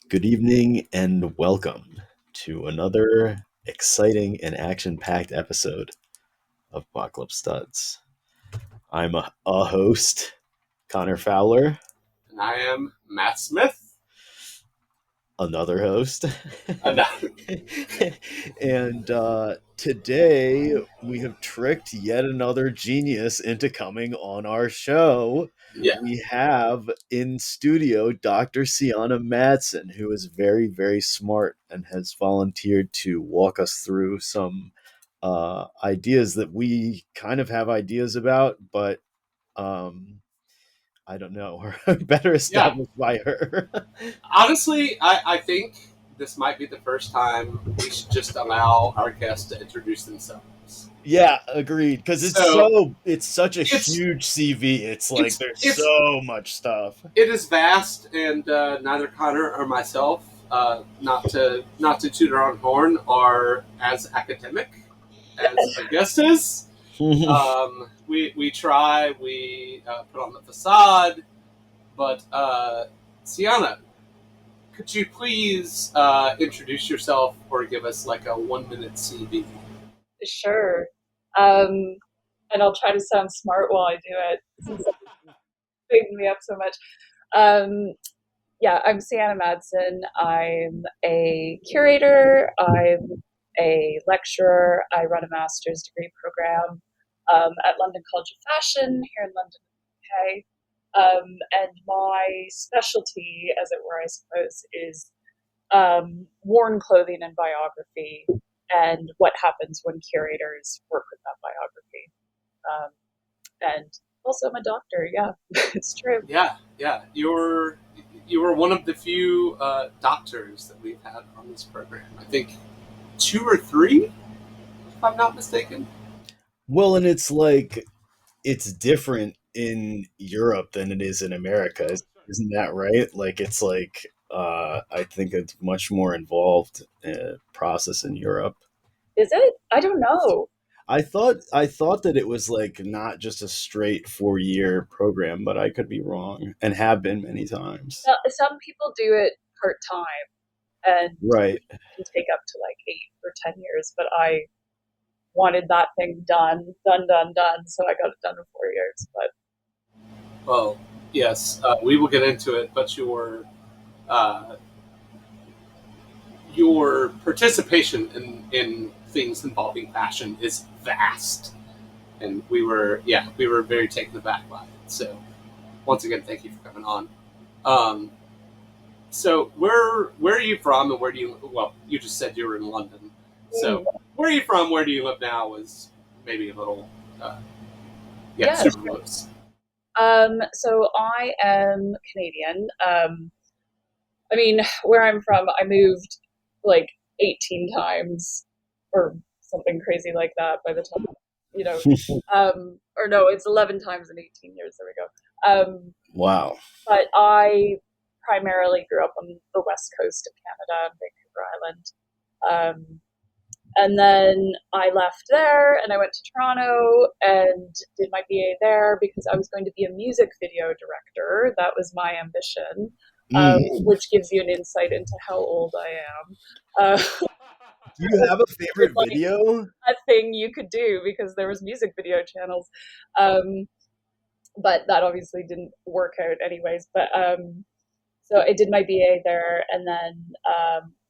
Good evening and welcome to another exciting and action-packed episode of Apocalypse Studs. I'm a host, Connor Fowler, And I am Matt Smith. another host. And, and today we have tricked yet another genius into coming on our show. yeah, We have in studio Dr. Cyana Madsen, who is very, very smart and has volunteered to walk us through some ideas that we kind of have ideas about, but um, I don't know, are better yeah. established by her. Honestly, I think this might be the first time we should just allow our guests to introduce themselves. Yeah, agreed. Because So it's such a it's huge CV. It's like it's there's it's so much stuff. it is vast, and neither Connor or myself, not to toot our own horn, are as academic as our guest is. We try, we put on the facade, but Sienna, could you please introduce yourself or give us like a 1 minute CV? Sure. Um, and I'll try to sound smart while I do it since it's bigging me up so much. Um, yeah, I'm Cyana Madsen. I'm a curator. I'm a lecturer. I run a master's degree program at London College of Fashion here in London, UK. And my specialty, as it were, I suppose, is worn clothing and biography and what happens when curators work with that biography. And also, I'm a doctor. Yeah, it's true. Yeah. You were one of the few doctors that we've had on this program. I think two or three, if I'm not mistaken. Well, and it's like it's different in Europe than it is in America. Isn't that right? Like it's like I think it's much more involved process in Europe. Is it? I don't know. I thought that it was like not just a straight 4 year program, but I could be wrong and have been many times. Some people do it part time and Right. can take up to like 8 or 10 years, but I wanted that thing done. So I got it done in 4 years. But Well, yes, we will get into it, but uh, your participation in things involving fashion is vast, and we were very taken aback by it. So once again, thank you for coming on. Um, so where are you from, and where do you? Well, you just said you were in London. So where are you from? Where do you live now? Was maybe a little, uh, yeah. super close. So I am Canadian. I mean, where I'm from, I moved like 18 times or something crazy like that by the time, you know, or no, it's 11 times in 18 years. There we go. Wow. But I primarily grew up on the west coast of Canada and Vancouver Island. And then I left there and I went to Toronto and did my BA there because I was going to be a music video director. That was my ambition, which gives you an insight into how old I am. Do you have a It's favorite like video? a thing you could do because there was music video channels. But that obviously didn't work out anyways. But so I did my BA there and then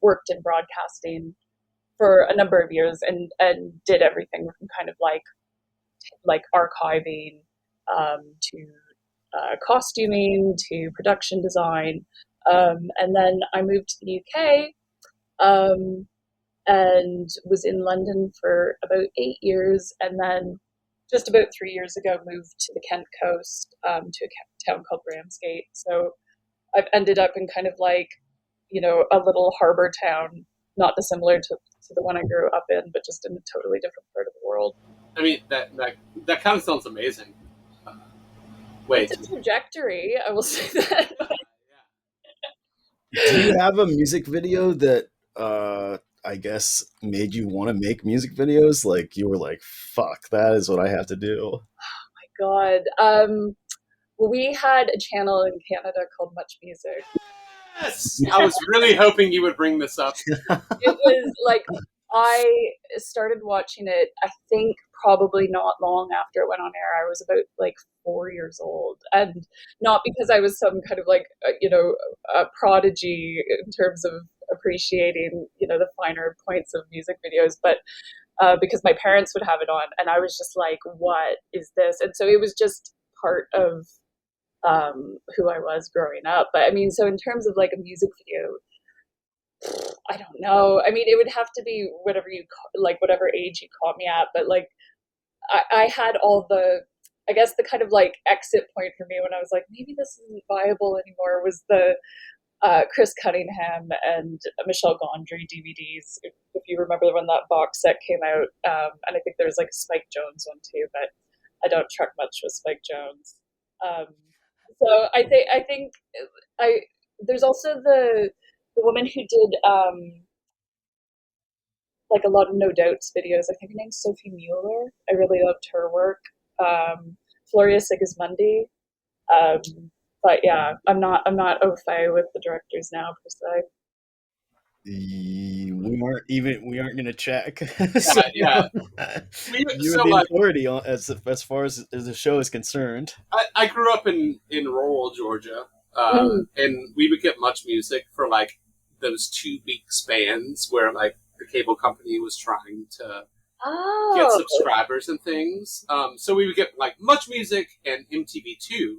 worked in broadcasting for a number of years and did everything from kind of like archiving to costuming to production design. And then I moved to the UK um, and was in London for about 8 years. And then just about 3 years ago, moved to the Kent coast to a town called Ramsgate. So I've ended up in kind of like, a little harbor town, not dissimilar to the one I grew up in, but just in a totally different part of the world. I mean, that kind of sounds amazing. Uh, wait, It's a trajectory, I will say that. Do you have a music video that I guess made you want to make music videos? Like you were like, fuck, that is what I have to do. God. Well, we had a channel in Canada called Much Music, Yes, I was really hoping you would bring this up. It was like I started watching it, I think probably not long after it went on air. I was about like 4 years old. And not because I was some kind of like, a prodigy in terms of appreciating, the finer points of music videos, but because my parents would have it on. And I was just like, what is this? And so it was just part of who I was growing up. But I mean, so in terms of like a music video, I don't know. I mean, it would have to be whatever like, whatever age you caught me at. But like, I had all I guess the kind of like exit point for me when I was like, maybe this isn't viable anymore was the Chris Cunningham and Michelle Gondry DVDs. If you remember when that box set came out, and I think there was like a Spike Jonze one too, but I don't truck much with Spike Jonze. Um, so I think I there's also the woman who did like a lot of No Doubts videos. I think her name's Sophie Mueller. I really loved her work. Floria Sigismundi. Um, but yeah, I'm not au fait with the directors now per se. We aren't going to check. So, Yeah, yeah. you are So the like, authority as far as the show is concerned. I grew up in rural Georgia, Mm. and we would get Much Music for like those 2 week spans where like the cable company was trying to get Oh, subscribers and things. So we would get like Much Music and MTV2,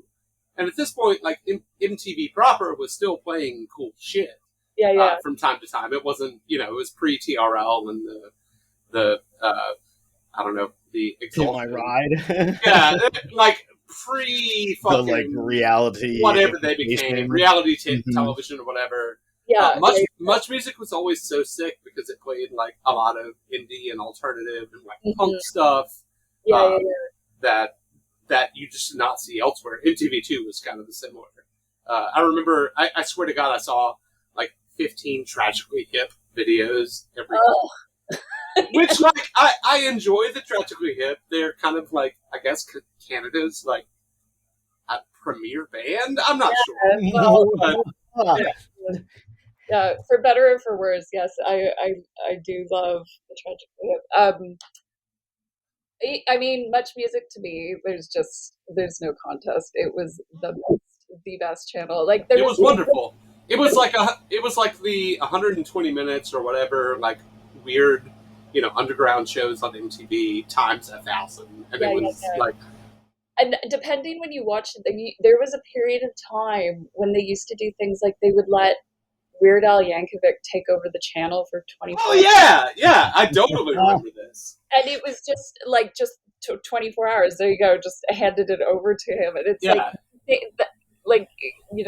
and at this point, like MTV proper was still playing cool shit yeah, yeah. from time to time. It wasn't, it was pre TRL and the I don't know, the Hit my exalted, ride. yeah, like pre The like fucking reality whatever they became, implication. reality Mhm. television or whatever. Yeah, Much yeah, Much Music was always so sick because it played like a lot of indie and alternative and like mhm. punk stuff Yeah, yeah, um, that you just did not see elsewhere. MTV2 was kind of the similar. I remember, I swear to God, I saw like 15 Tragically Hip videos every Oh, which like I enjoy the Tragically Hip. They're kind of like, I guess, Canada's like a premier band. I'm not sure, well, but yeah, yeah, for better or for worse, yes, I do love the Tragic Hip. I mean, Much Music to me, there's no contest. It was the best channel. Like there it was was wonderful. It was like the 120 minutes or whatever, like weird, underground shows on MTV times 1,000, and yeah, it yeah, was yeah. like, And depending when you watched it, there was a period of time when they used to do things like they would let Weird Al Yankovic take over the channel for oh 24 hours. yeah, yeah, I totally remember this. And it was just 24 hours. There you go. Just handed it over to him. And it's like, Yeah, like, you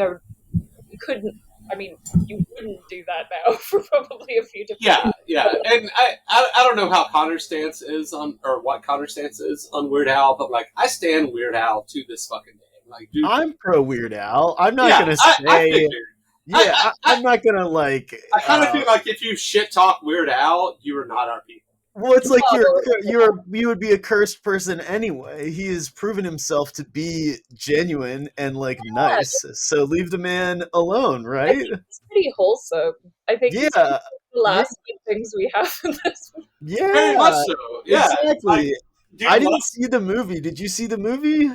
couldn't, I mean, you wouldn't do that now for probably a few different yeah, reasons. yeah, and I don't know how Connor's stance is on, or what Connor's stance is on Weird Al, but like I stand Weird Al to this fucking day. Like, dude, I'm pro Weird Al. I'm not yeah, gonna I say. figured. Yeah, I'm not gonna like. I kind of feel like if you shit talk Weird Al, you are not our people. Well, it's like Oh, you would be a cursed person anyway. He has proven himself to be genuine and like yeah. nice. So leave the man alone, I right? think he's pretty wholesome. I think he's one Yeah, of the yeah, last good things we have in this. Very much yeah, so. Yeah, like, exactly. I dude, didn't see the movie. Did you see the movie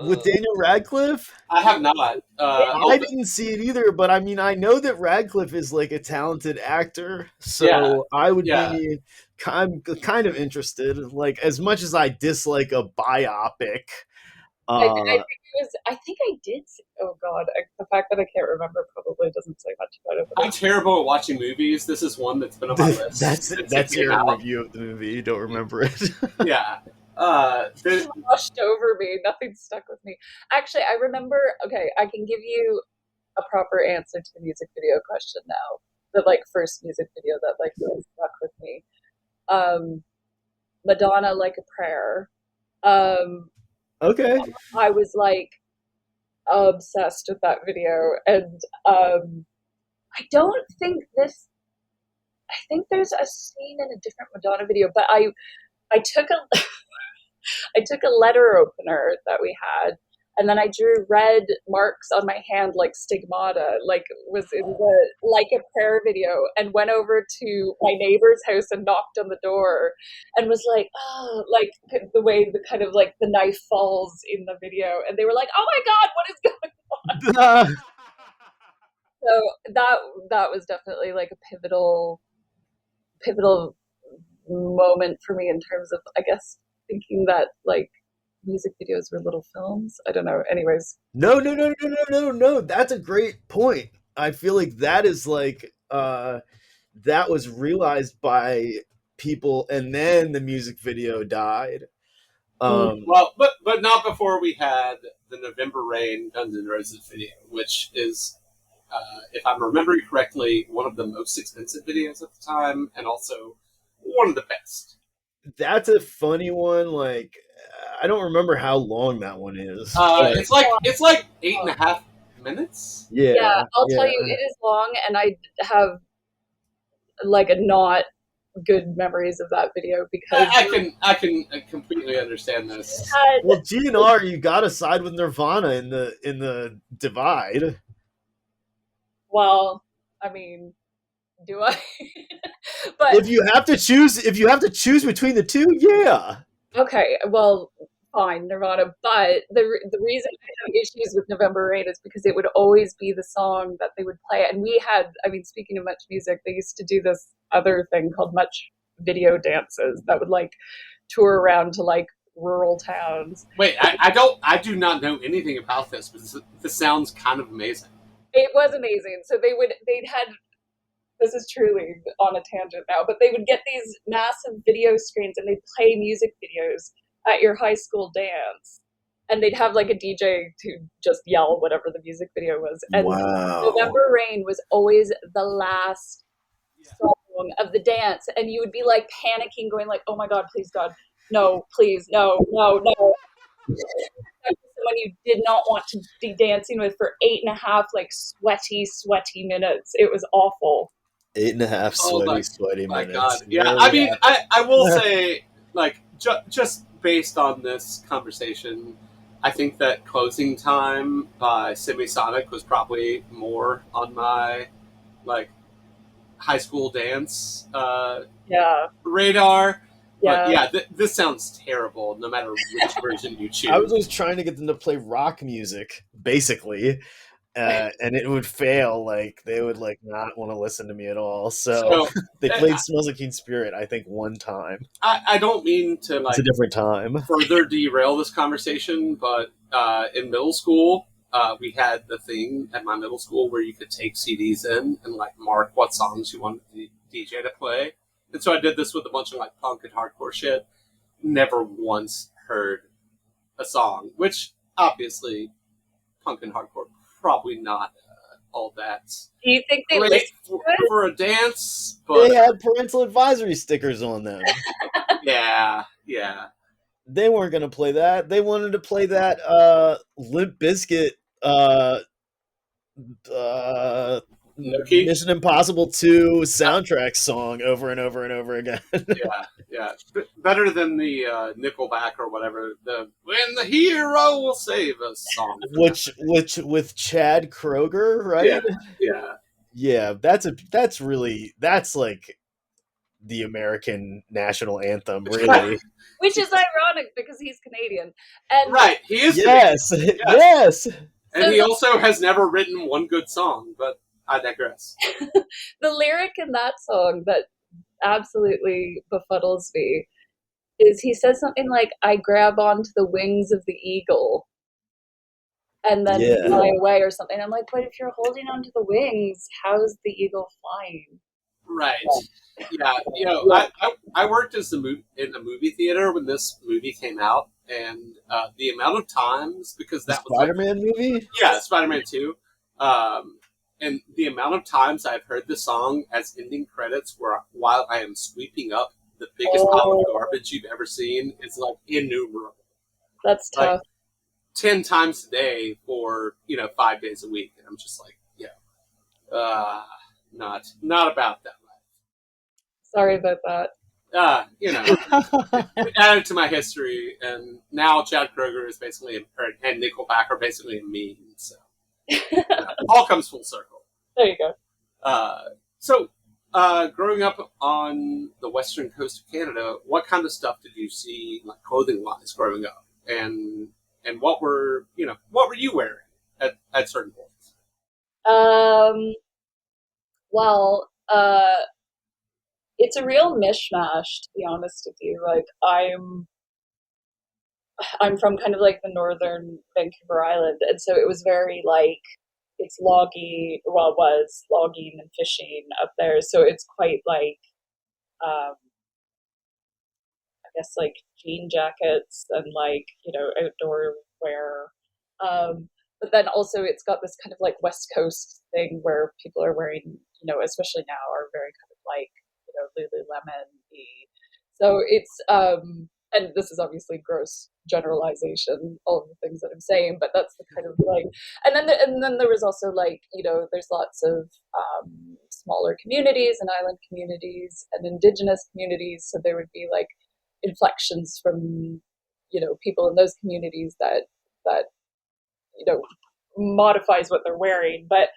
with Daniel Radcliffe? I have not. I didn't see it either, but I mean, I know that Radcliffe is like a talented actor, Yeah, so I would yeah. be kind of interested. Like, as much as I dislike a biopic, I uh, think it was. I think I did. Oh God, the fact that I can't remember probably doesn't say much about it. But I'm terrible at watching movies. This is one that's been on my list since it that's came your out. review of the movie. You don't remember it. Yeah. it washed over me. Nothing stuck with me. Actually, I remember. Okay, I can give you a proper answer to the music video question now. The like first music video that like really stuck with me. Um, Madonna, Like a Prayer. Um, Okay. I was like obsessed with that video, and I don't think this. I think there's a scene in a different Madonna video, but I took a I took a letter opener that we had, and then I drew red marks on my hand like stigmata, like was in the like a prayer video, and went over to my neighbor's house and knocked on the door, and was like, oh, like the way the kind of like the knife falls in the video, and they were like, oh my god, what is going? So that was definitely like a pivotal moment for me in terms of, I guess, thinking that like music videos were little films. I don't know. Anyways, No, no, no, no, no, no, no. That's a great point. I feel like that is like that was realized by people, and then the music video died. Well, but not before we had the November Rain Guns N' Roses video, which is, if I'm remembering correctly, one of the most expensive videos at the time, and also one of the best. That's a funny one. Like, I don't remember how long that one is. It's like 8.5 minutes. yeah, Yeah, I'll tell yeah. you, it is long, and I have like a not good memories of that video because I can completely understand this. had, Well, GNR, you gotta side with Nirvana in the divide. well, I mean, do I? But If you have to choose between the two, yeah. okay, well, fine, Nirvana. But the reason I have issues with November Rain is because it would always be the song that they would play. And we had, I mean, speaking of Much Music, they used to do this other thing called Much Video Dances that would like tour around to like rural towns. Wait, I do not know anything about this, but this sounds kind of amazing. It was amazing. So they'd had, this is truly on a tangent now, but they would get these massive video screens and they'd play music videos at your high school dance. And they'd have like a DJ to just yell whatever the music video was. And Wow. November Rain was always the last song of the dance. And you would be like panicking, going like, oh my God, please God, no, please, no, no, no. Someone you did not want to be dancing with for 8.5 like sweaty minutes. It was awful. 8.5 Oh sweaty my minutes. God. Yeah, Really I mean, I will say, like, just based on this conversation, I think that Closing Time by Semisonic was probably more on my, like, high school dance Yeah. radar. But Yeah. yeah, this sounds terrible no matter which version you choose. I was always trying to get them to play rock music, basically, and it would fail. Like they would like not want to listen to me at all. So they played "Smells Like Teen Spirit," I think, one time. I don't mean to like It's a different time. further derail this conversation, but in middle school, we had the thing at my middle school where you could take CDs in and like mark what songs you wanted the DJ to play. And so I did this with a bunch of like punk and hardcore shit. Never once heard a song, which obviously punk and hardcore probably not all that Do you think they great listened to it? for a dance, but They had parental advisory stickers on them. yeah. They weren't going to play that. They wanted to play that Limp Bizkit Mission Impossible 2 soundtrack song over and over and over again. Yeah. Better than the Nickelback or whatever. The "When the Hero Will Save Us" song. which with Chad Kroger, right? Yeah. That's like the American national anthem, really. Which is ironic because he's Canadian. And Right, he is. Yes. Yes. And he also has never written one good song, but I digress. the lyric in that song that absolutely befuddles me is he says something like, I grab onto the wings of the eagle and then fly away or something. I'm like, but if you're holding onto the wings, how's the eagle flying? Right. Yeah. I worked in a movie theater when this movie came out, and the amount of times, because that was Spider-Man movie? Yeah, Spider-Man 2. And the amount of times I've heard the song as ending credits while I am sweeping up the biggest pile of garbage you've ever seen is like innumerable. That's tough. Like 10 times a day for, 5 days a week. And I'm just like, not about that life. Sorry about that. You know, it added to my history, and now Chad Kroger is basically, and Nickelback are basically a meme. So all comes full circle. There you go. Uh, so, growing up on the western coast of Canada, what kind of stuff did you see, like clothing wise, growing up, and what were you wearing at certain points? Um, well, it's a real mishmash, to be honest with you. Like I'm from kind of like the northern Vancouver Island, and so it was very like it's logging. Well, it was logging and fishing up there, so it's quite like um, I guess like jean jackets and like outdoor wear. But then also it's got this kind of like West Coast thing where people are wearing, especially now, are very kind of like Lululemon. So it's and this is obviously gross generalization, all of the things that I'm saying, but that's the kind of like, and then there was also like there's lots of smaller communities and island communities and indigenous communities, so there would be like inflections from people in those communities that you know modifies what they're wearing, but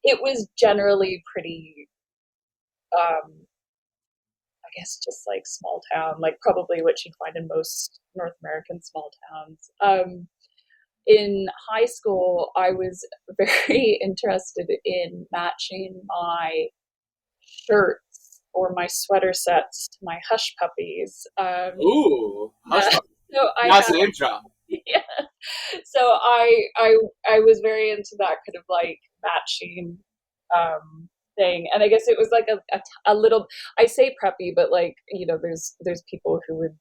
it was generally pretty I guess just like small town, like probably what you'd find in most North American small towns. In high school I was very interested in matching my shirts or my sweater sets to my hush puppies. Ooh, Yeah, hush puppy. so I Nice had name drop. yeah. So I was very into that kind of like matching thing, and I guess it was like a little. I say preppy, but like there's people who would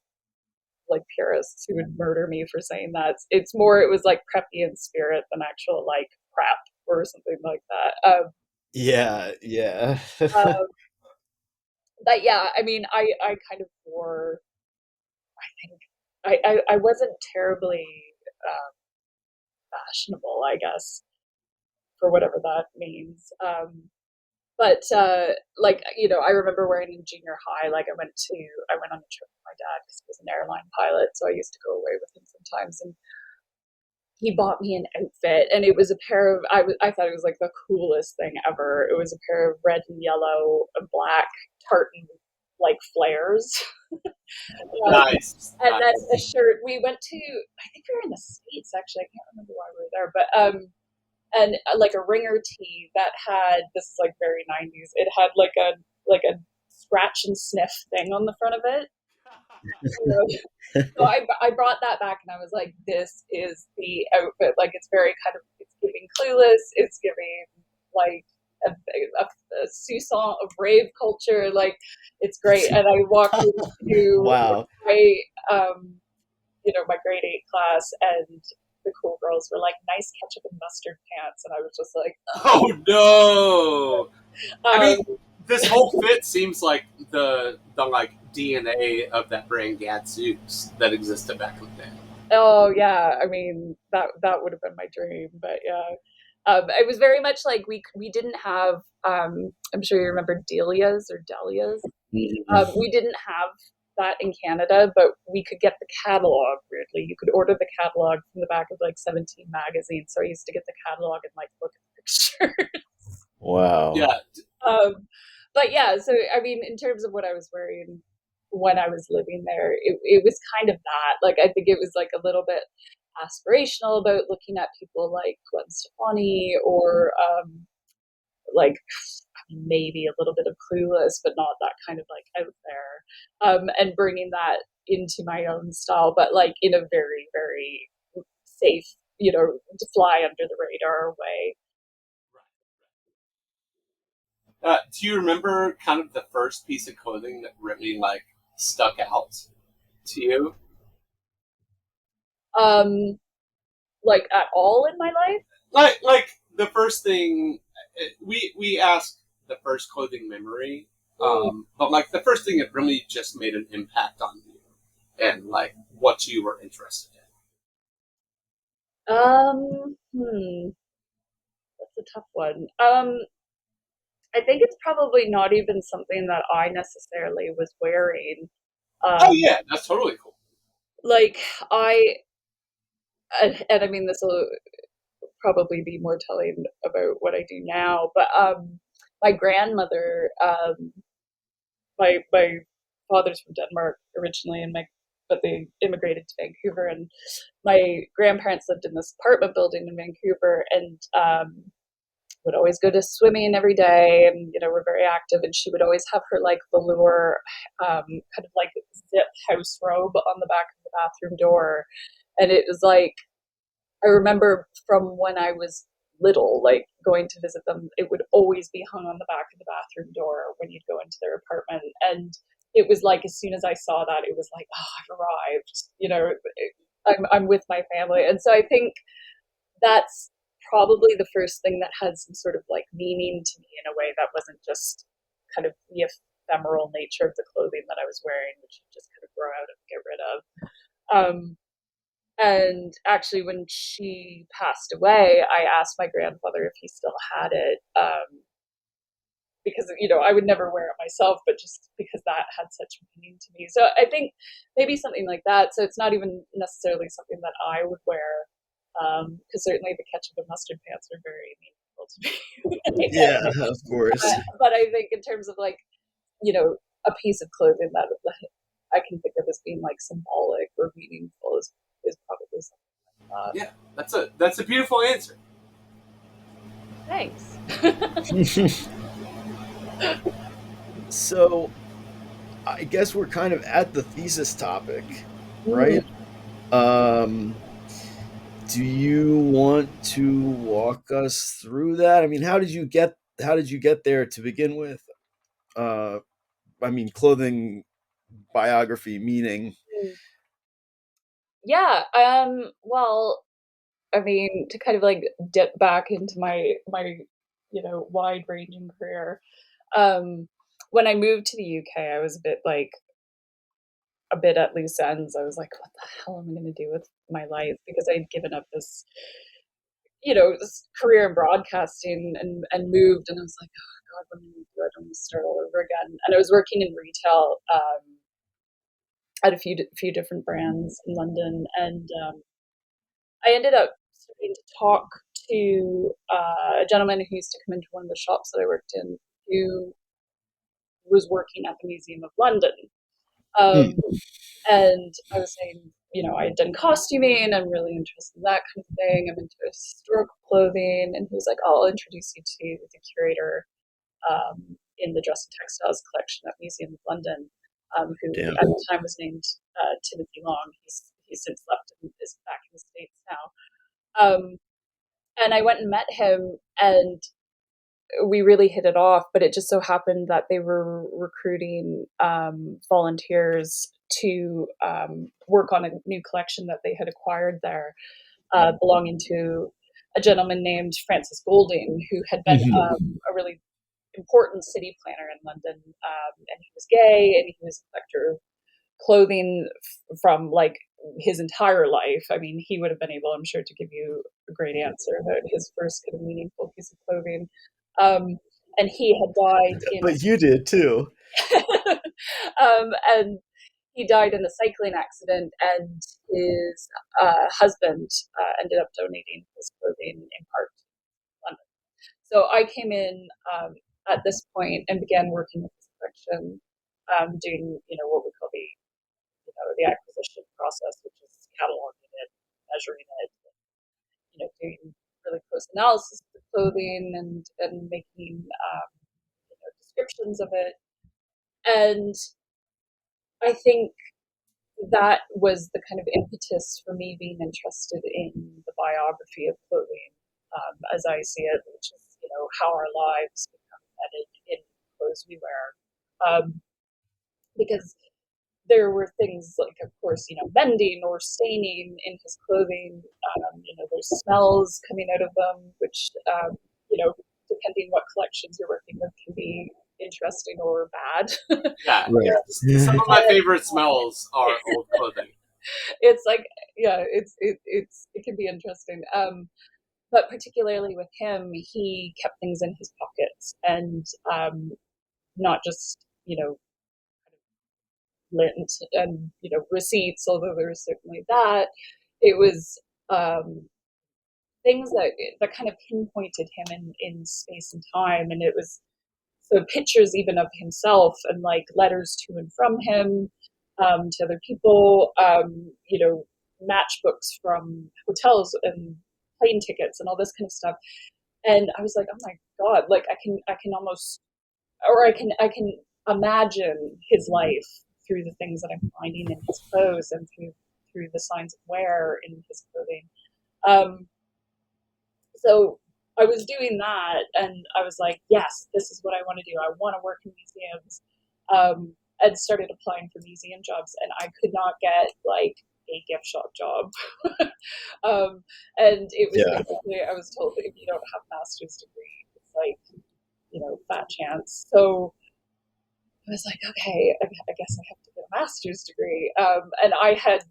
like purists who would murder me for saying that. It's more it was like preppy in spirit than actual like prep or something like that. Yeah, yeah. Um, but yeah, I mean, I kind of wore. I think I wasn't terribly um, fashionable, I guess, for whatever that means. But like I remember wearing in junior high. Like I went on a trip with my dad because he was an airline pilot, so I used to go away with him sometimes, and he bought me an outfit, and it was a pair of I thought it was like the coolest thing ever. It was a pair of red and yellow and black tartan like flares. Nice, And then a nice. shirt. We went to, I think we were in the States actually. I can't remember why we were there, but and like a ringer tee that had this is like very 90s. It had like a scratch and sniff thing on the front of it. So I brought that back and I was like, this is the outfit. Like it's very kind of it's giving clueless. It's giving like a sousson of rave culture. Like it's great. And I walked into Wow. my my grade 8 class, and the cool girls were like nice ketchup and mustard pants, and I was just like, Oh no! I mean, um, this whole fit seems like the like DNA of that brand Gadzooks that existed back in the day. oh yeah, I mean that would have been my dream, but yeah. It was very much like we didn't have I'm sure you remember Delia's or Delia's. Mhm. We didn't have that in Canada, but we could get the catalog. Weirdly, you could order the catalog from the back of like 17 magazines. So I used to get the catalog and like look at the picture. Wow. Yeah. But yeah, so I mean, in terms of what I was wearing when I was living there, it was kind of that. Like, I think it was like a little bit aspirational about looking at people like Gwen Stefani or like maybe a little bit of Clueless, but not that kind of like out there, and bringing that into my own style, but like in a very, very safe, to fly under the radar way. Do you remember kind of the first piece of clothing that really like stuck out to you? Um, like at all in my life. Like the first thing we ask the first clothing memory, Mm. but like the first thing that really just made an impact on you and like what you were interested in. That's a tough one. I think it's probably not even something that I necessarily was wearing. Oh Um, yeah, that's totally cool. like I, and I mean, this will probably be more telling about what I do now, but my grandmother, my father's from Denmark originally, and my but they immigrated to Vancouver, and my grandparents lived in this apartment building in Vancouver, and would always go to swimming every day, and we're very active, and she would always have her like velour kind of like zip house robe on the back of the bathroom door, and it was like I remember from when I was little, like going to visit them, it would always be hung on the back of the bathroom door when you'd go into their apartment. And it was like as soon as I saw that, it was like, oh, I've arrived. I'm with my family. And so I think that's probably the first thing that had some sort of like meaning to me in a way that wasn't just kind of the ephemeral nature of the clothing that I was wearing, which you just kind of grow out and get rid of. And actually, when she passed away, I asked my grandfather if he still had it, because I would never wear it myself, but just because that had such meaning to me. So I think maybe something like that. So it's not even necessarily something that I would wear, because certainly the ketchup and mustard pants are very meaningful to me. Yeah, of course. But I think in terms of like a piece of clothing that I can think of as being like symbolic or meaningful is probably something like that. Yeah, that's a beautiful answer. Thanks. So I guess we're kind of at the thesis topic, Mm. right? Um, do you want to walk us through that? I mean, how did you get there to begin with? Uh, I mean, clothing biography meaning. Yeah. Well, I mean, to kind of like dip back into my wide ranging career. Um, when I moved to the UK, I was a bit at loose ends. I was like, what the hell am I going to do with my life? Because I'd given up this career in broadcasting and moved, and I was like, oh God, what am I going to do? I don't want to start all over again. And I was working in retail at a few different brands in London, and I ended up starting to talk to a gentleman who used to come into one of the shops that I worked in, who was working at the Museum of London. Hmm. Um, and I was saying, I had done costuming. I'm really interested in that kind of thing. I'm into historical clothing. And he was like, oh, I'll introduce you to the curator in the Dress and Textiles collection at Museum of London, who Damn. at the time was named Timothy Long. He's since left and is back in the States now. And I went and met him, and we really hit it off. But it just so happened that they were recruiting volunteers to work on a new collection that they had acquired there, belonging to a gentleman named Francis Golding, who had been Mhm. a really important city planner in London, and he was gay, and he was a collector of clothing from like his entire life. I mean, he would have been able, I'm sure, to give you a great answer about his first kind of meaningful piece of clothing. Um, and he had died in But you did too. and he died in a cycling accident, and his husband ended up donating his clothing in part to London. So I came in at this point and began working with this collection, doing what we call the acquisition process, which is cataloging it, measuring it, doing really close analysis of the clothing and making descriptions of it. And I think that was the kind of impetus for me being interested in the biography of clothing, as I see it, which is how our lives become embedded in clothes we wear. Because there were things like, of course, mending or staining in his clothing. There's smells coming out of them, which, depending what collections you're working with, can be interesting or bad. Yeah, Right. some of my favorite smells are old clothing. It's like, yeah, it can be interesting. But particularly with him, he kept things in his pockets, and not just lint and receipts, although there was certainly that. It was things that kind of pinpointed him in space and time, and it was so pictures even of himself and like letters to and from him, to other people, matchbooks from hotels and plane tickets and all this kind of stuff. And I was like, oh my god, like I can almost, or I can imagine his life through the things that I'm finding in his clothes and through the signs of wear in his clothing. Um, so I was doing that, and I was like, yes, this is what I want to do. I want to work in museums. And started applying for museum jobs, and I could not get like a gift shop job. And it was Yeah. basically, I was told that if you don't have a master's degree, it's like, fat chance. So I was like, okay, I guess I have to get a master's degree. And I had,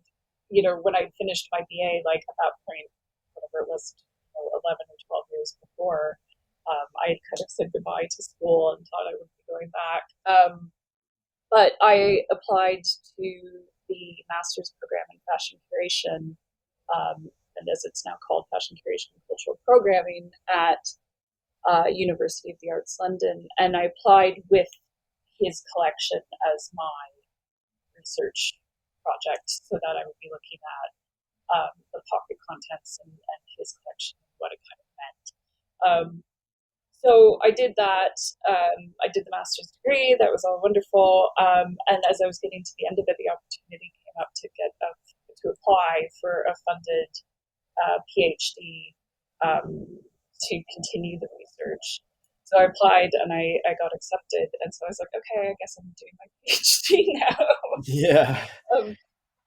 when I finished my BA, like at that point, whatever it was, 11 or 12 years before, I had kind of said goodbye to school and thought I would be going back. But I applied to the master's program in fashion curation, and as it's now called, fashion curation and cultural programming at University of the Arts London, and I applied with his collection as my research project, so that I would be looking at the pocket contents and his collection and what it kind of meant. So I did that. I did the master's degree. That was all wonderful. And as I was getting to the end of it, the opportunity came up to apply for a funded PhD, to continue the research. So I applied and I got accepted. And so I was like, okay, I guess I'm doing my PhD now. Yeah.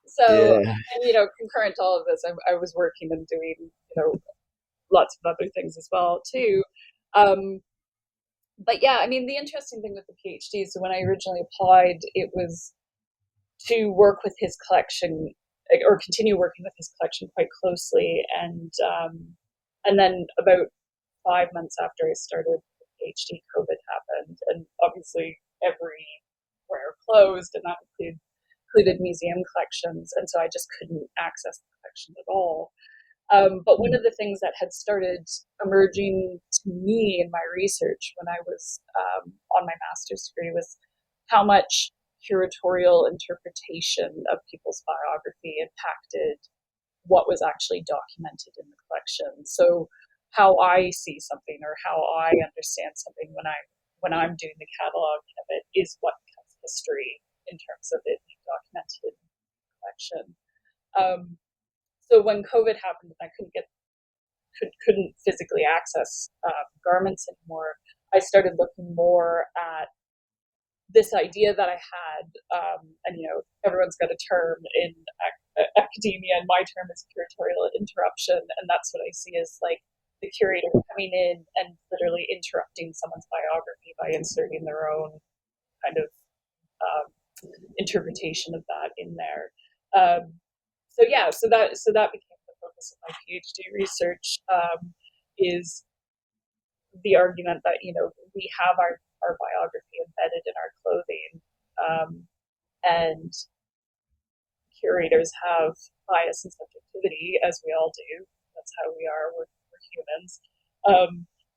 So, Yeah. and concurrent to all of this, I was working and doing, lots of other things as well too. But yeah, I mean, the interesting thing with the PhD, so when I originally applied, it was to work with his collection, or continue working with his collection quite closely. And then about 5 months after I started the PhD, COVID happened, and obviously everywhere closed, and that included museum collections, and so I just couldn't access the collection at all. But one of the things that had started emerging to me in my research when I was on my master's degree was how much curatorial interpretation of people's biography impacted what was actually documented in the collection. So how I see something or how I understand something when I'm doing the cataloging of it is what becomes history in terms of it being documented in the collection. So when COVID happened and I couldn't physically access garments anymore, I started looking more at this idea that I had, and everyone's got a term in academia, and my term is curatorial interruption, and that's what I see as like the curator coming in and literally interrupting someone's biography by inserting their own kind of interpretation of that in there. So that became the focus of my PhD research, is the argument that we have our biography embedded in our clothing, and curators have bias and subjectivity, as we all do. That's how we are. We're humans,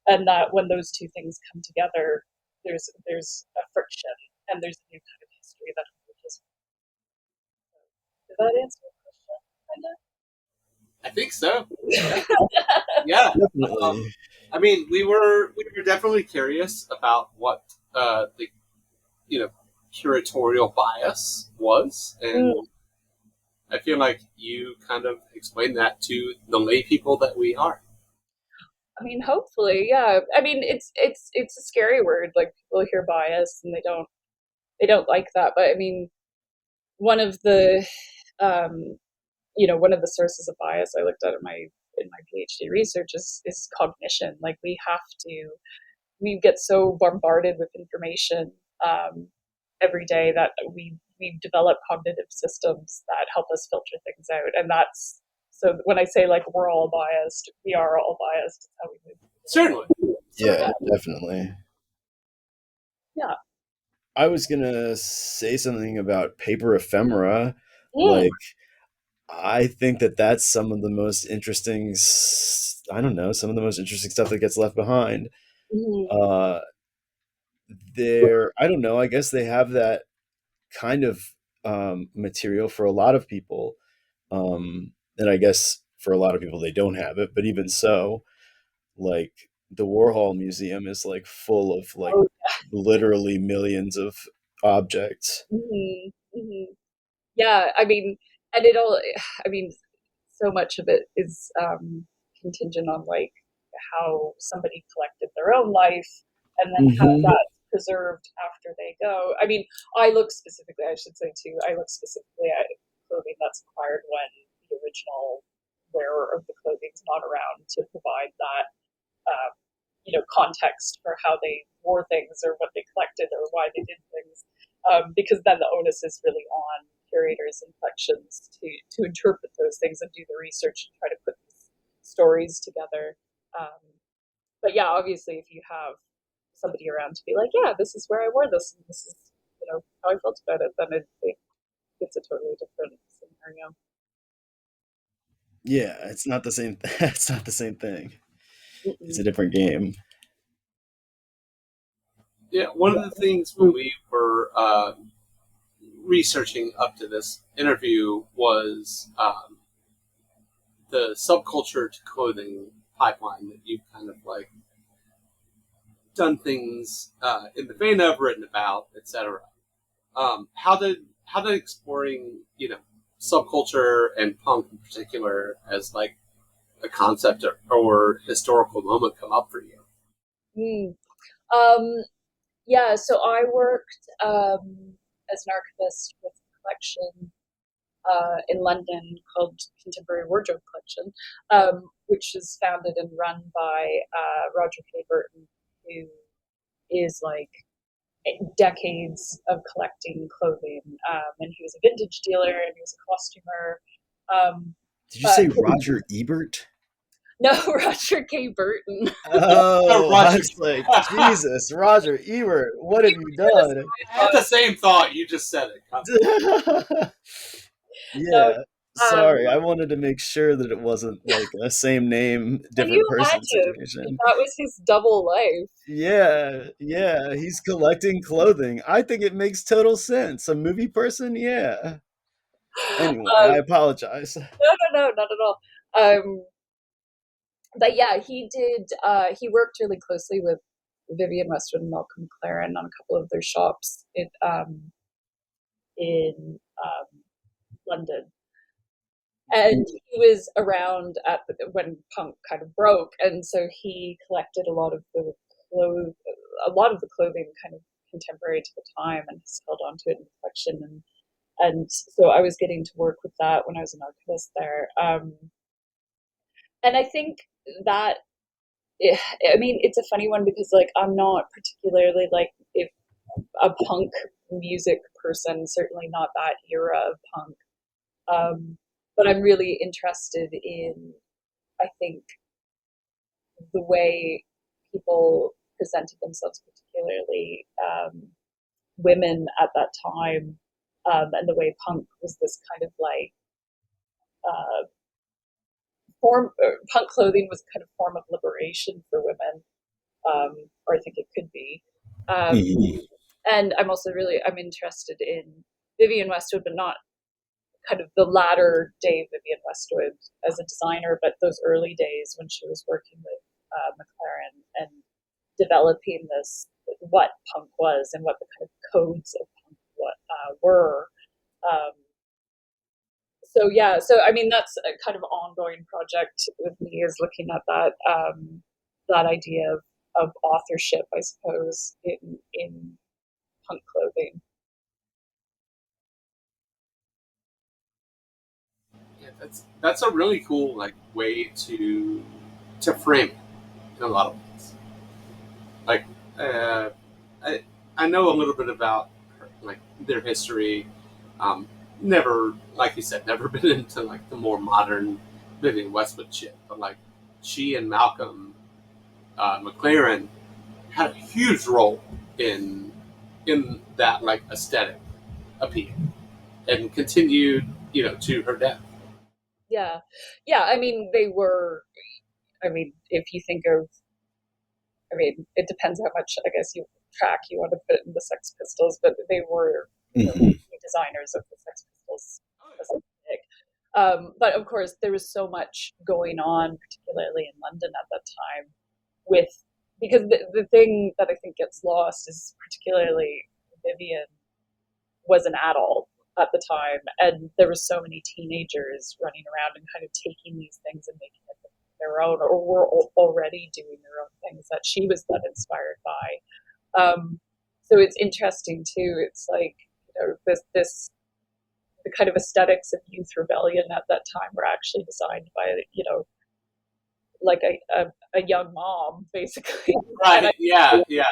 and that when those two things come together, there's a friction, and there's a new kind of history that emerges. Did that answer your question? Kind of. I think so. Yeah. Definitely. I mean, we were definitely curious about what the curatorial bias was, and I feel like you kind of explained that to the lay people that we are. I mean, hopefully, yeah. I mean, it's a scary word. Like, people hear bias and they don't like that. But I mean, one of the one of the sources of bias I looked at in my PhD research is cognition. Like, we get so bombarded with information every day that we develop cognitive systems that help us filter things out, and that's so when I say like we're all biased, we are all biased. It's how we move. Certainly. Yeah, definitely. Yeah. I was gonna say something about paper ephemera. Mm, Like, I think that that's some of the most interesting. I don't know, some of the most interesting stuff that gets left behind. mhm. Uh, they're, I don't know. I guess they have that kind of material for a lot of people, and I guess for a lot of people they don't have it. But even so, like the Warhol Museum is like full of like Oh, literally millions of objects. mhm, mhm. Yeah, I mean, and it all, I mean, so much of it is contingent on like how somebody collected their own life and then how Hmm. that's preserved after they go. I mean, I look specifically, I should say too, I look specifically at clothing that's acquired when the original wearer of the clothing is not around to provide that um, context for how they wore things or what they collected or why they did things. Because then the onus is really on curators and collections to interpret those things and do the research and try to put these stories together. Um, but yeah, obviously, if you have somebody around to be like, yeah, this is where I wore this, and this is how I felt about it, then it's a totally different scenario. Yeah, it's not the same. It's not the same thing. It's a Mm-mm. different game. Yeah, one of the things when we were researching up to this interview was the subculture to clothing pipeline that you've kind of like done things in the vein of, written about, etc. How did exploring subculture and punk in particular as like a concept or historical moment come up for you? Mm. Um, Yeah, so I worked as an archivist with a collection in London called Contemporary Wardrobe Collection, which is founded and run by Roger K. Burton, who is like decades of collecting clothing. And he was a vintage dealer and he was a costumer. Um, Did you but say Roger Ebert? no, Roger K. Burton. Oh, Oh, I Roger. was like, Jesus, Roger Ebert, what have you done? I had the same thought. You just said it. No, Yeah, um, sorry. I wanted to make sure that it wasn't like a same name, can you different person imagine if situation. that was his double life? Yeah, yeah, he's collecting clothing. I think it makes total sense. A movie person, yeah. Anyway, I apologize. No, no, no, not at all. But yeah, he did. He worked really closely with Vivienne Westwood and Malcolm McLaren on a couple of their shops in London, and he was around when punk kind of broke, and so he collected clothes, a lot of the clothing kind of contemporary to the time, and has held on to it in the collection. And so I was getting to work with that when I was an archivist there. And I think that I mean, it's a funny one because like I'm not particularly like if a punk music person, certainly not that era of punk. But I'm really interested in, I think, the way people presented themselves, particularly women at that time, and the way punk was this kind of like uh, punk clothing was kind of form of liberation for women, or I think it could be. Um, Mhm. and I'm interested in Vivienne Westwood, but not kind of the latter day Vivienne Westwood as a designer, but those early days when she was working with McLaren and developing this what punk was and what the kind of codes of punk were. Um, so yeah, so I mean that's a kind of ongoing project with me is looking at that idea of authorship, I suppose, in punk clothing. Yeah, that's a really cool like way to frame it in a lot of ways. Like, uh, I I know a little bit about like their history. Um, never, like you said, never been into like the more modern Vivian Westwood shit. But like, she and Malcolm McLaren had a huge role in in that like aesthetic appeal and continued, to her death. Yeah. Yeah, I mean, they were, I mean, if you think of, I mean, it depends how much, I guess, track you want to put in the Sex Pistols, but they were, Mhm. designers of the Sex Pistols. But of course, there was so much going on, particularly in London at that time, with because the thing that I think gets lost is particularly Vivian was an adult at the time, and there were so many teenagers running around and kind of taking these things and making it their own, or were already doing their own things that she was then inspired by. So it's interesting too. It's like, this the kind of aesthetics of youth rebellion at that time were actually designed by, like a young mom basically. And Right. I Yeah. Yeah.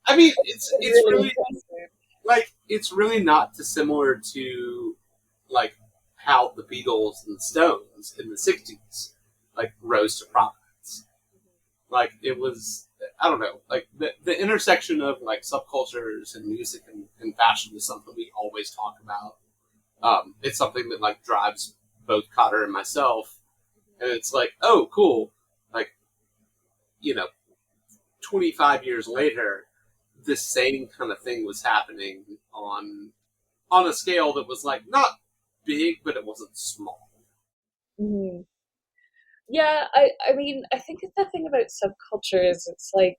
I mean, it's really really interesting. like it's really not dissimilar to like how the Beatles and the Stones in the '60s like rose to prominence. Like it was, I don't know, like the intersection of like subcultures and music and fashion is something we always talk about. It's something that like drives both Cotter and myself, and it's like, oh, cool, like, you know, 25 years later, this same kind of thing was happening on a scale that was like not big, but it wasn't small. Mhm. Yeah, I mean, I think the thing about subculture is it's like,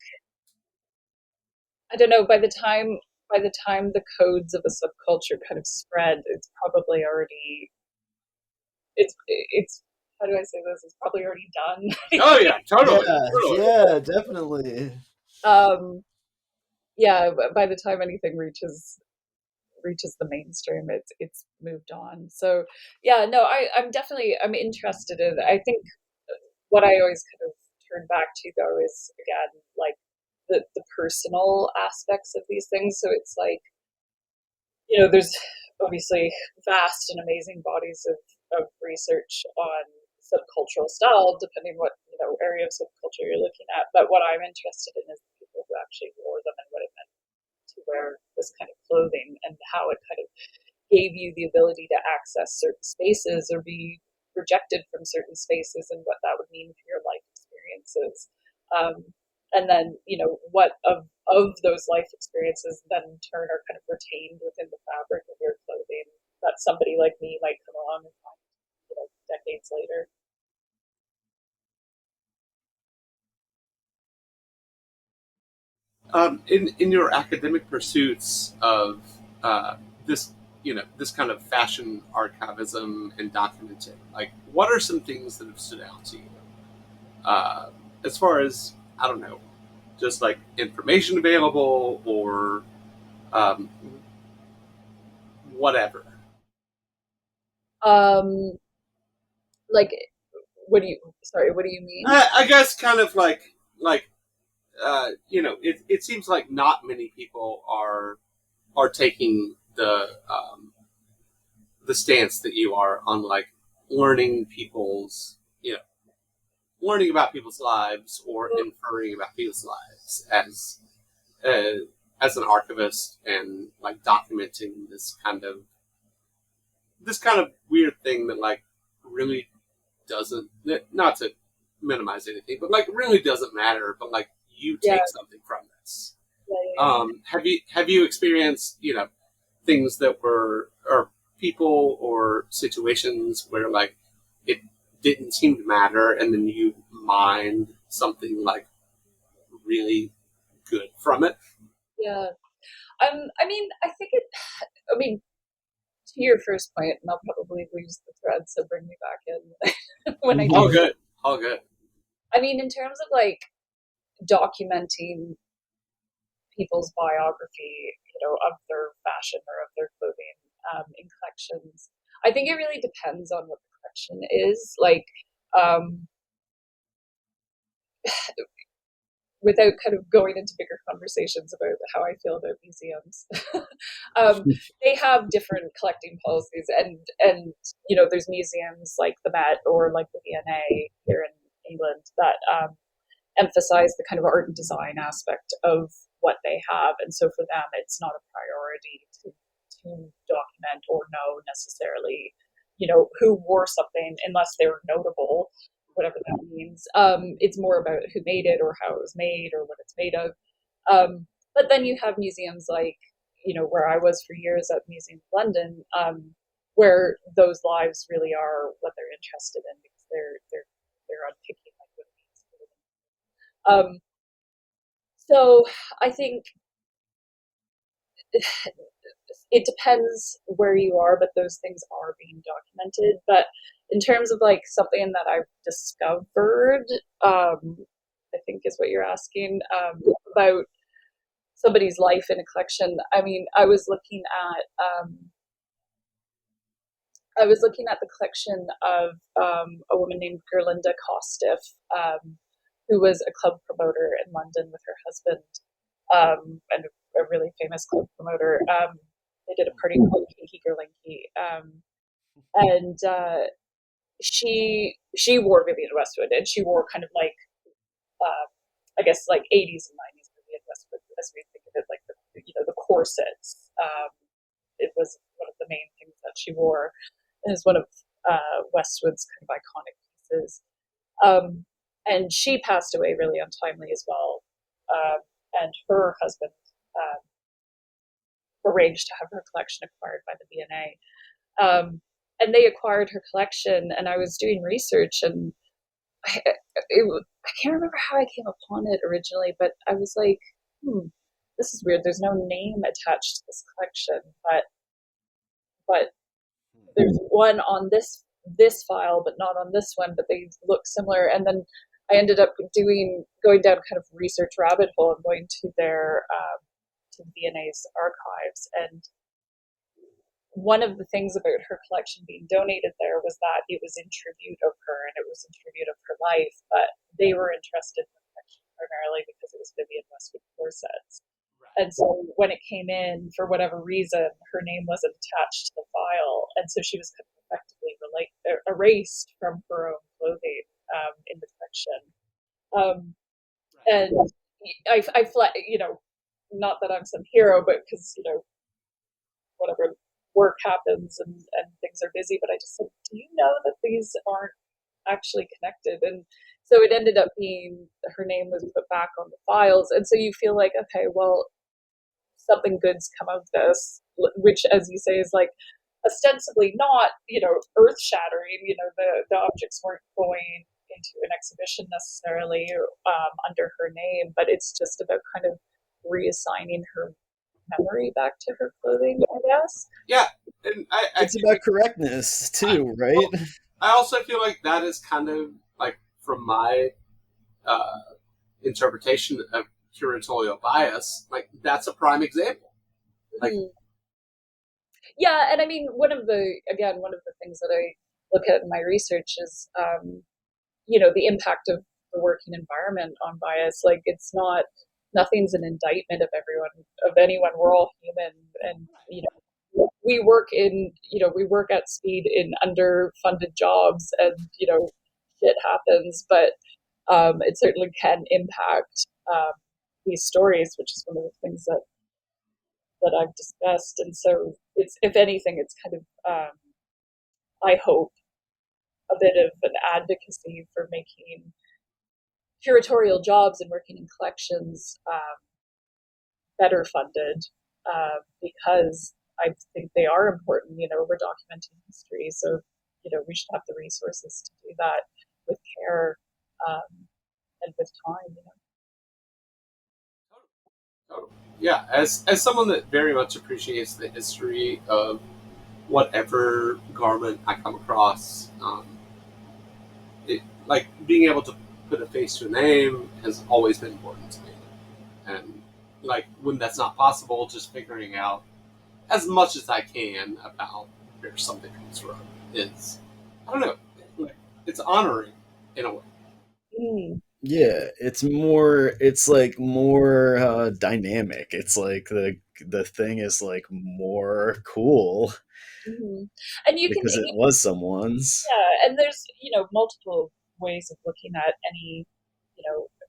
I don't know, by the time the codes of a subculture kind of spread, it's probably already it's how do I say this? It's probably already done. Oh yeah, totally, Yeah, totally. yeah, definitely. um, yeah, by the time anything reaches the mainstream, it's moved on. So yeah, no, I'm interested in. I think what I always kind of turn back to though is again like the personal aspects of these things. So it's like, there's obviously vast and amazing bodies of research on subcultural style, depending what area of subculture you're looking at. But what I'm interested in is the people who actually wore them and what it meant to wear this kind of clothing and how it kind of gave you the ability to access certain spaces or be rejected from certain spaces and what that would mean for your life experiences. Um, and then, what of those life experiences then in turn are kind of retained within the fabric of your clothing that somebody like me might come along and find, decades later. In your academic pursuits of this, this kind of fashion archivism and documenting, like, what are some things that have stood out to you? Uh, as far as, I don't know, just like information available or um, whatever. Um, like, what do you mean? I guess kind of like it seems like not many people are taking the stance that you are on like learning people's learning about people's lives or inferring about people's lives uh, as an archivist and like documenting this kind of weird thing that like really doesn't, not to minimize anything, but like really doesn't matter, but like you Yeah, take something from this. yeah, yeah, Have you experienced things that were or people or situations where like it didn't seem to matter, and then you mined something like really good from it? yeah. I mean, I think it. I mean, to your first point, and I'll probably lose the thread, so bring me back in when I All Mhm. do. good, all good. I mean, in terms of like documenting people's biography, of their fashion or of their clothing, in collections, I think it really depends on what the collection is. Like, um, without kind of going into bigger conversations about how I feel about museums, um, they have different collecting policies, and there's museums like the Met or like the V&A here in England that emphasize the kind of art and design aspect of what they have. And so for them, it's not a priority to document or know necessarily, who wore something unless they were notable, whatever that means. It's more about who made it or how it was made or what it's made of. But then you have museums like, where I was for years at Museum of London, where those lives really are what they're interested in because they're unpicking like what it means to live. So I think it depends where you are, but those things are being documented. But in terms of like something that I've discovered, I think is what you're asking, about somebody's life in a collection. I mean, I was looking at the collection of a woman named Gerlinda Costiff, who was a club promoter in London with her husband, and a really famous club promoter. They did a party called Kiki Gerlinky, and she wore Vivienne Westwood, and she wore kind of like, I guess like 80s and 90s Vivienne Westwood as we think of it, like the corsets. It was one of the main things that she wore. It is one of Westwood's kind of iconic pieces. And she passed away really untimely as well. And her husband arranged to have her collection acquired by the V&A. And they acquired her collection, and I was doing research, and I can't remember how I came upon it originally, but I was like, this is weird. There's no name attached to this collection, but there's one on this file, but not on this one, but they look similar. And then I ended up going down kind of research rabbit hole and going to to the V&A's archives. And one of the things about her collection being donated there was that it was in tribute of her and it was in tribute of her life, but they were interested in the collection primarily because it was Vivienne Westwood corsets. And so when it came in, for whatever reason, her name wasn't attached to the file. And so she was kind of effectively erased from her own clothing in the collection. And I not that I'm some hero, but because, whatever, work happens and things are busy, but I just said, do you know that these aren't actually connected? And so it ended up being her name was put back on the files. And so you feel like, okay, well, something good's come of this, which, as you say, is like ostensibly not, earth shattering. The objects weren't going into an exhibition necessarily under her name, but it's just about kind of reassigning her memory back to her clothing, I guess. Yeah, and it's about correctness too, right? Well, I also feel like that is kind of like, from my interpretation of curatorial bias, like that's a prime example. Like, yeah, and I mean, one of the things that I look at in my research is, the impact of the working environment on bias. Like, nothing's an indictment of anyone. We're all human, and we work at speed in underfunded jobs, and shit happens, but it certainly can impact these stories, which is one of the things that I've discussed. And so it's, if anything, it's kind of I hope a bit of an advocacy for making curatorial jobs and working in collections better funded, because I think they are important. We're documenting history, so we should have the resources to do that with care and with time. Yeah, as someone that very much appreciates the history of whatever garment I come across, like being able to put a face to a name has always been important to me. And like when that's not possible, just figuring out as much as I can about where something comes from is, I don't know, like, it's honoring in a way. Yeah, it's like more dynamic. It's like the thing is like more cool and you because it was someone's. Yeah, and there's multiple ways of looking at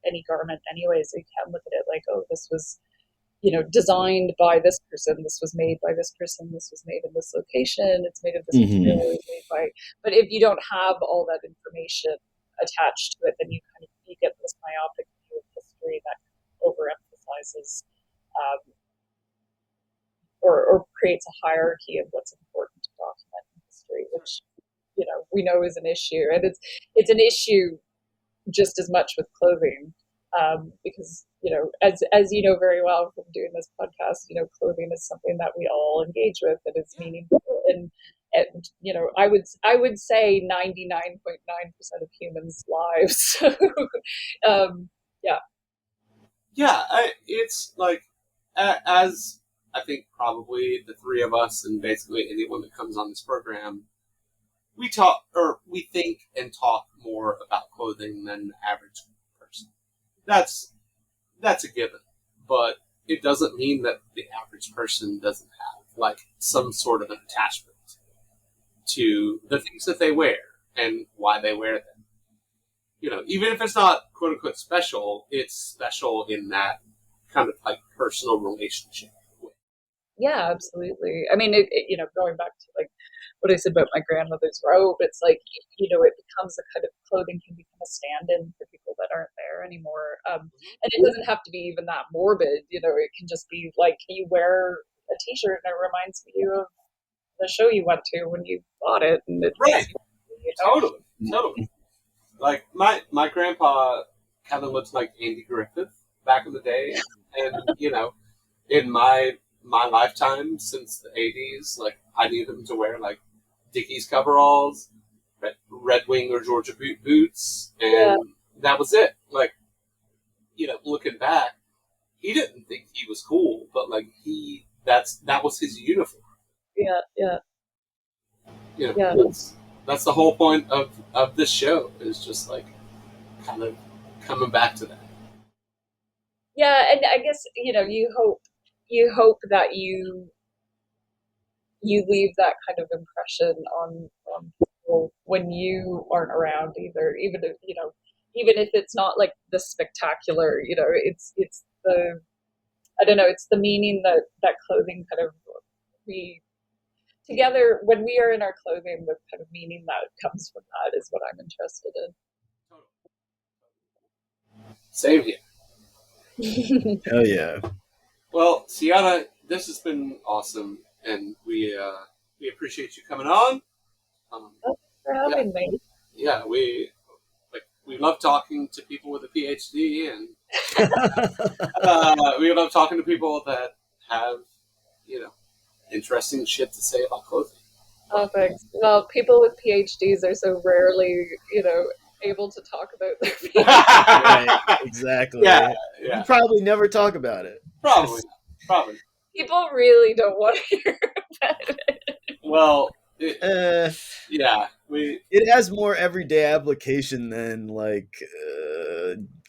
any garment anyway, so you can look at it like, oh, this was, designed by this person, this was made by this person, this was made in this location, it's made of this material, it's made by. But if you don't have all that information attached to it, then you get this myopic view of history that overemphasizes or creates a hierarchy of what's important to document in history, which we know is an issue, and it's an issue just as much with clothing, because as you know very well from doing this podcast, clothing is something that we all engage with and is meaningful, and I would say 99.9% of humans' lives. Yeah, it's like, as I think probably the three of us and basically anyone that comes on this program, we think and talk more about clothing than the average person. That's a given, but it doesn't mean that the average person doesn't have like some sort of an attachment to the things that they wear and why they wear them. Even if it's not quote unquote special, it's special in that kind of like personal relationship. Yeah, absolutely. I mean, going back to like what I said about my grandmother's robe, it's like, it becomes a kind of, clothing can become a stand-in for people that aren't there anymore. And it doesn't have to be even that morbid, it can just be like you wear a t-shirt and it reminds you of the show you went to when you bought it. And it right. Totally. Like my grandpa kind of looked like Andy Griffith back in the day. And, in my lifetime since the 80s, like I need them to wear like Dickies coveralls, Red Wing or Georgia boot boots, and that was it. Like, looking back, he didn't think he was cool, but like that was his uniform. Yeah. That's the whole point of this show, is just like kind of coming back to that. Yeah, and I guess you hope that you leave that kind of impression on people when you aren't around either, even if it's not like the spectacular, it's the, I don't know, it's the meaning that clothing kind of, we together, when we are in our clothing, the kind of meaning that comes from that is what I'm interested in. Same here. Hell yeah. Well, Cyana, this has been awesome, and we appreciate you coming on. Thanks for having me. Yeah, we love talking to people with a PhD, and we love talking to people that have interesting shit to say about clothing. Oh, thanks. Well, people with PhDs are so rarely, able to talk about their PhD. Right, exactly. Yeah. You probably never talk about it. Probably. People really don't want to hear about it. Well, it has more everyday application than like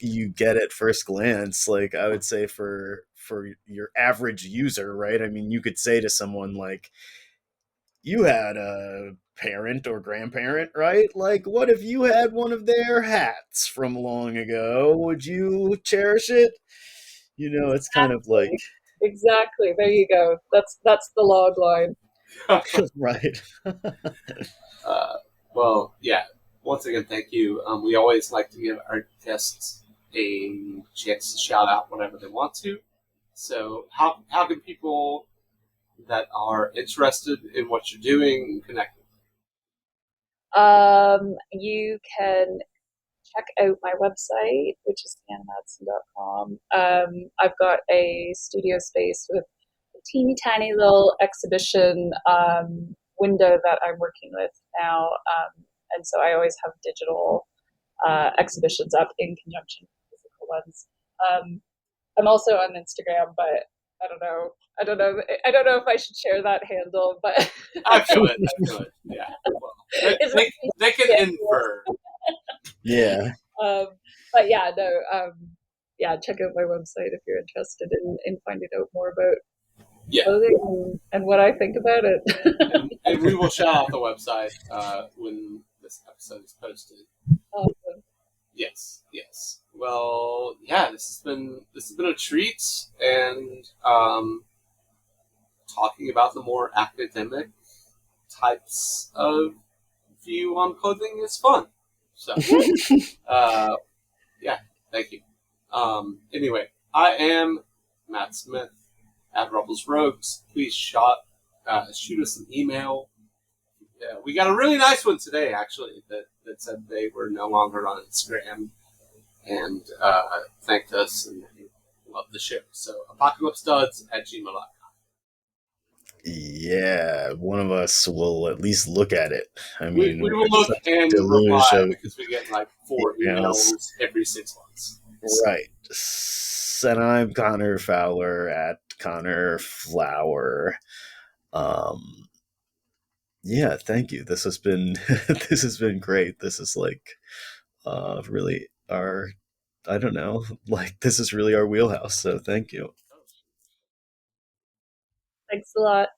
you get at first glance. Like I would say for your average user, right? I mean, you could say to someone like, you had a parent or grandparent, right? Like, what if you had one of their hats from long ago? Would you cherish it? It's kind of like... Exactly. There you go. That's the log line. Right. Well, yeah. Once again, thank you. We always like to give our guests a chance to shout out whatever they want to. So how can people that are interested in what you're doing connect with you? You can check out my website, which is cyanamadsen.com. I've got a studio space with a teeny tiny little exhibition window that I'm working with now. And so I always have digital exhibitions up in conjunction with physical ones. I'm also on Instagram, but I don't know if I should share that handle, but I feel it. Yeah. Well, they can infer. Yeah. But yeah, no. Check out my website if you're interested in finding out more about clothing and what I think about it. and we will shout out the website when this episode is posted. Awesome. Yes. Well, yeah, this has been a treat, and talking about the more academic types of view on clothing is fun. So, Yeah. uh, yeah, thank you. Anyway, I am Matt Smith at Rebels Rogues. Please shoot us an email. Yeah, we got a really nice one today, actually, that said they were no longer on Instagram and thanked us and loved the show. So, apocalypsestuds@gmail.com. Yeah, one of us will at least look at it. I We mean, will we're look such a and deluge reply of because we get like 4 emails emails. every 6 months. So, Right. And I'm Connor Fowler at Connor Flower. Um, yeah, thank you. This has been this has been great. This is like really our I don't know, like this is really our wheelhouse. So thank you. Thanks a lot.